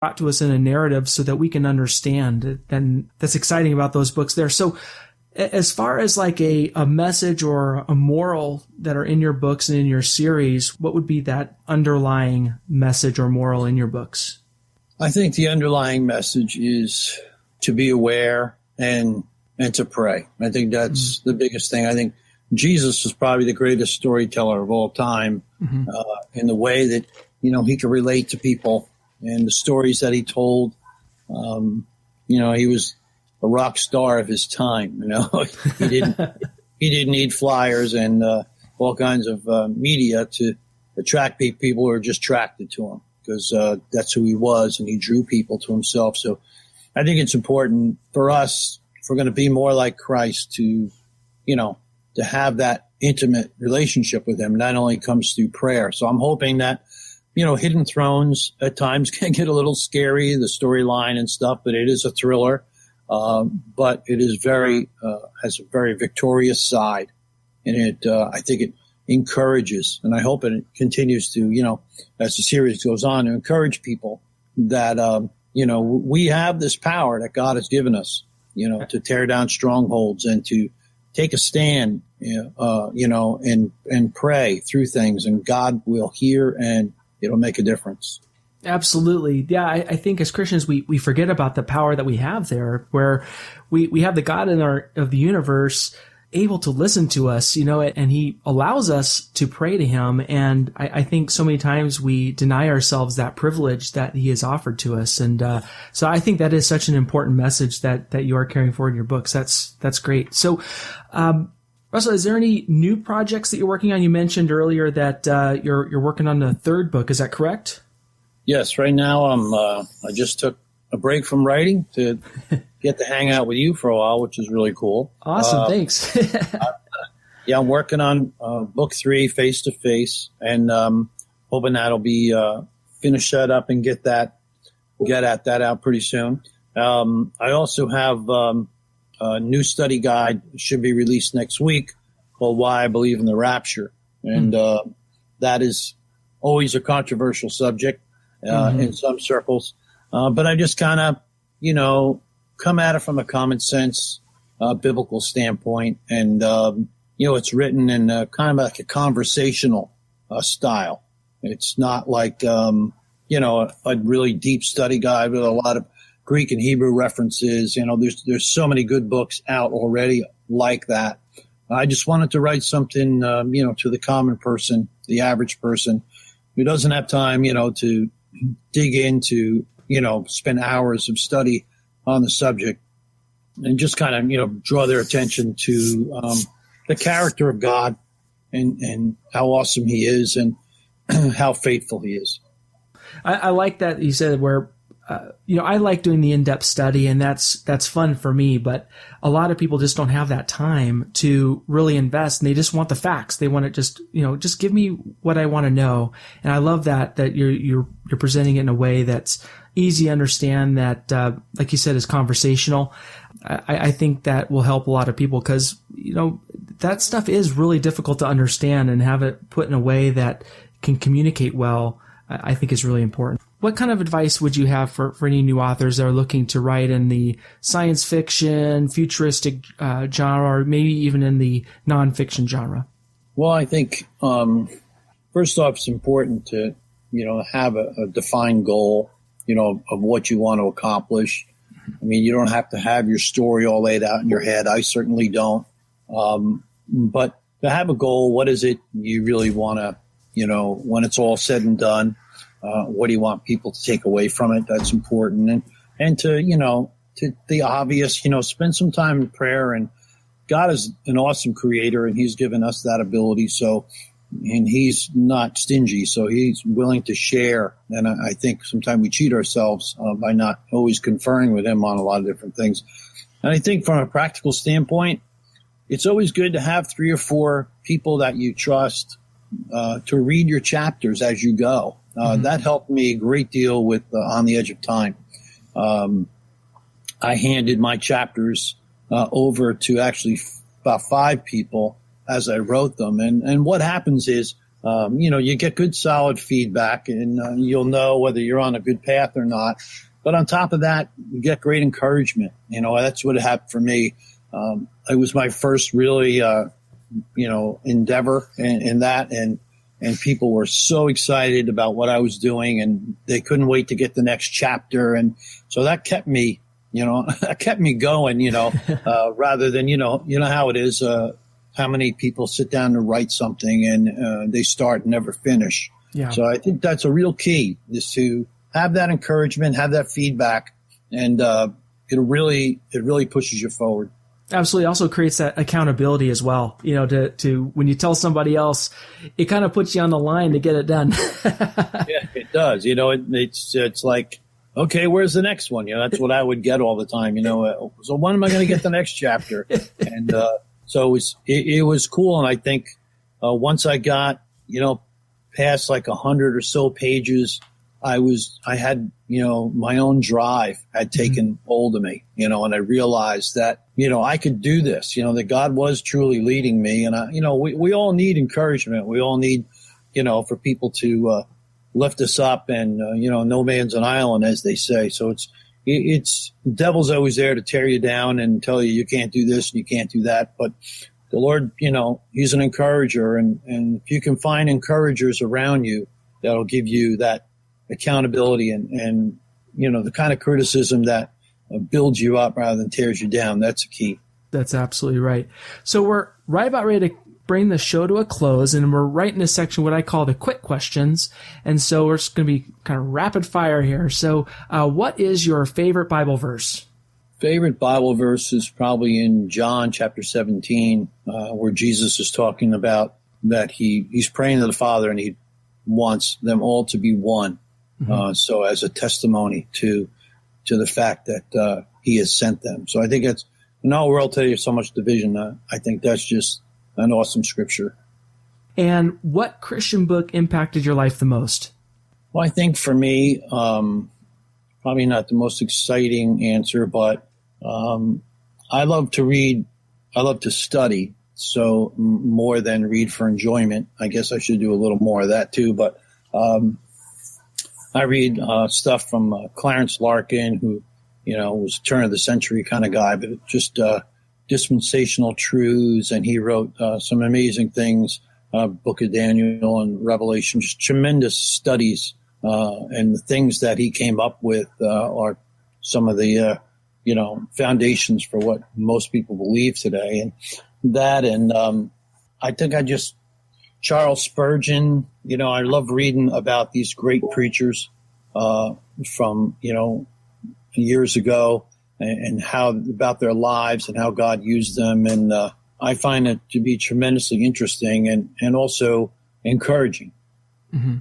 brought to us in a narrative so that we can understand. And that's exciting about those books there. So as far as like a message or a moral that are in your books and in your series, what would be that underlying message or moral in your books? I think the underlying message is to be aware and to pray. I think that's the biggest thing. I think Jesus is probably the greatest storyteller of all time, in the way that, he could relate to people and the stories that he told. He was a rock star of his time. He didn't need flyers and all kinds of media to attract people who are just attracted to him, because that's who he was, and he drew people to himself. So I think it's important for us, if we're going to be more like Christ, to have that intimate relationship with him. That only comes through prayer. So I'm hoping that, Hidden Thrones at times can get a little scary, the storyline and stuff, but it is a thriller. But it is has a very victorious side. And I think it encourages, and I hope it continues to, as the series goes on, to encourage people that, we have this power that God has given us, to tear down strongholds and to take a stand, and pray through things, and God will hear and it'll make a difference. Absolutely. Yeah, I think as Christians, we forget about the power that we have there, where we have the God of the universe able to listen to us, and he allows us to pray to him. And I think so many times we deny ourselves that privilege that he has offered to us. And so I think that is such an important message that you are carrying forward in your books. That's great. So, Russell, is there any new projects that you're working on? You mentioned earlier that you're working on the third book. Is that correct? Yes. Right now, I just took a break from writing to get to hang out with you for a while, which is really cool. Awesome. Thanks. I'm working on book 3, Face to Face, and hoping that'll be finish that up and get that out pretty soon. I also have a new study guide, should be released next week, called Why I Believe in the Rapture. And that is always a controversial subject in some circles. But I just kind of, come at it from a common sense, biblical standpoint. And, it's written in kind of like a conversational style. It's not like, a really deep study guide with a lot of Greek and Hebrew references. There's so many good books out already like that. I just wanted to write something, to the common person, the average person who doesn't have time, to dig into, spend hours of study on the subject, and just kind of, draw their attention to the character of God and how awesome he is and how faithful he is. I like that you said where, I like doing the in-depth study, and that's fun for me, but a lot of people just don't have that time to really invest, and they just want the facts. They want it just give me what I want to know. And I love that you're presenting it in a way that's easy to understand, that, like you said, is conversational. I think that will help a lot of people, because, that stuff is really difficult to understand, and have it put in a way that can communicate well, I think is really important. What kind of advice would you have for any new authors that are looking to write in the science fiction, futuristic genre, or maybe even in the nonfiction genre? Well, I think, first off, it's important to, have a defined goal, of what you want to accomplish. I mean, you don't have to have your story all laid out in your head. I certainly don't. But to have a goal, what is it you really want to, when it's all said and done? What do you want people to take away from it? That's important. And to the obvious, spend some time in prayer. And God is an awesome creator, and he's given us that ability. So, and he's not stingy, so he's willing to share. And I think sometimes we cheat ourselves by not always conferring with him on a lot of different things. And I think from a practical standpoint, it's always good to have 3 or 4 people that you trust to read your chapters as you go. That helped me a great deal with On the Edge of Time. I handed my chapters over to actually about 5 people as I wrote them. And what happens is you get good solid feedback, and you'll know whether you're on a good path or not. But on top of that, you get great encouragement. That's what happened for me. It was my first really, endeavor in that, and people were so excited about what I was doing, and they couldn't wait to get the next chapter. And so that kept me, that kept me going, rather than, how it is, how many people sit down to write something and they start and never finish. Yeah. So I think that's a real key, is to have that encouragement, have that feedback, and it really pushes you forward. Absolutely. Also creates that accountability as well. To when you tell somebody else, it kind of puts you on the line to get it done. Yeah, it does. It's like, okay, where's the next one? That's what I would get all the time. So when am I going to get the next chapter? And so it was cool. And I think once I got past like 100 or so pages, I had my own drive had taken hold of me, and I realized that I could do this, that God was truly leading me. And we all need encouragement. We all need for people to lift us up, and no man's an island, as they say. So it's the devil's always there to tear you down and tell you can't do this and you can't do that. But the Lord, he's an encourager, and if you can find encouragers around you, that'll give you that accountability and the kind of criticism that builds you up rather than tears you down. That's a key. That's absolutely right. So we're right about ready to bring the show to a close, and we're right in this section, what I call the quick questions. And so we're just going to be kind of rapid fire here. So what is your favorite Bible verse? Favorite Bible verse is probably in John chapter 17, where Jesus is talking about that he's praying to the Father and he wants them all to be one. Mm-hmm. So as a testimony to the fact that he has sent them. So I think it's, in our world today, there's so much division. I think that's just an awesome scripture. And what Christian book impacted your life the most? Well, I think for me, probably not the most exciting answer, but I love to read. I love to study. So more than read for enjoyment. I guess I should do a little more of that too. But I read stuff from Clarence Larkin, who was a turn of the century kind of guy, but just dispensational truths. And he wrote some amazing things, Book of Daniel and Revelation, just tremendous studies. And the things that he came up with are some of the, foundations for what most people believe today. And that, and I think Charles Spurgeon, I love reading about these great preachers from, years ago, and how about their lives and how God used them. And I find it to be tremendously interesting and also encouraging. Mm-hmm.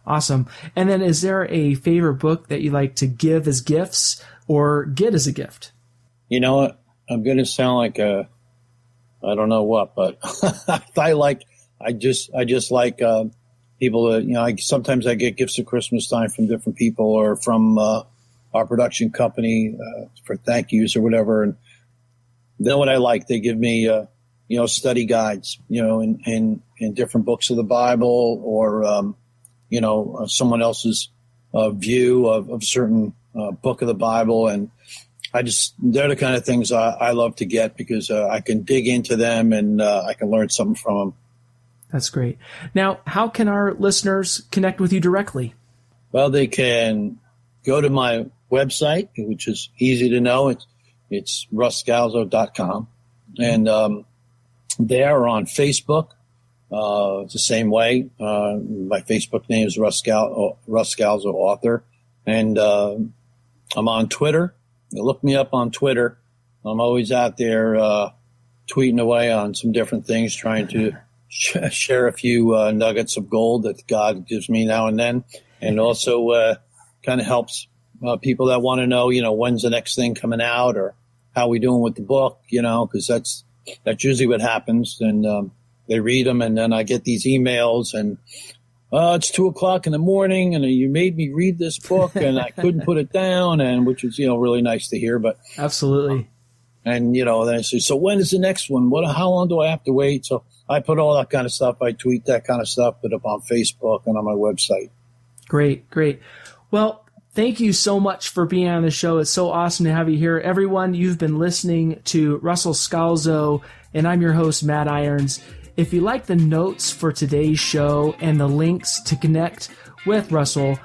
Awesome. And then is there a favorite book that you like to give as gifts or get as a gift? I'm going to sound like I don't know what, but I just like people that, sometimes I get gifts at Christmas time from different people or from our production company for thank yous or whatever. And then what I like, they give me, study guides, in different books of the Bible or, someone else's view of certain book of the Bible. And they're the kind of things I love to get because I can dig into them and I can learn something from them. That's great. Now, how can our listeners connect with you directly? Well, they can go to my website, which is easy to know. It's RussScalzo.com. And they're on Facebook. It's the same way. My Facebook name is Russ Scalzo Author. And I'm on Twitter. You look me up on Twitter. I'm always out there tweeting away on some different things, trying to share a few nuggets of gold that God gives me now and then. And also kind of helps people that want to know, when's the next thing coming out or how we doing with the book, because that's usually what happens. And they read them, and then I get these emails, and it's 2:00 in the morning, and you made me read this book, and I couldn't put it down, and which is really nice to hear. But absolutely, And, then I say, so when is the next one? How long do I have to wait? So I put all that kind of stuff. I tweet that kind of stuff, put up on Facebook and on my website. Great. Well, thank you so much for being on the show. It's so awesome to have you here. Everyone, you've been listening to Russell Scalzo, and I'm your host, Matt Irons. If you like the notes for today's show and the links to connect with Russell,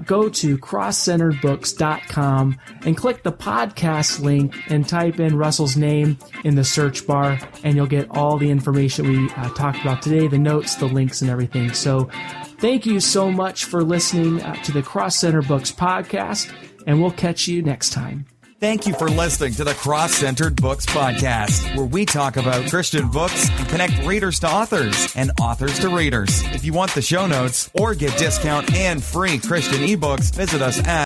go to CrossCenteredBooks.com and click the podcast link and type in Russell's name in the search bar, and you'll get all the information we talked about today, the notes, the links, and everything. So thank you so much for listening to the Cross-Centered Books podcast, and we'll catch you next time. Thank you for listening to the Cross-Centered Books podcast, where we talk about Christian books and connect readers to authors and authors to readers. If you want the show notes or get discount and free Christian ebooks, visit us at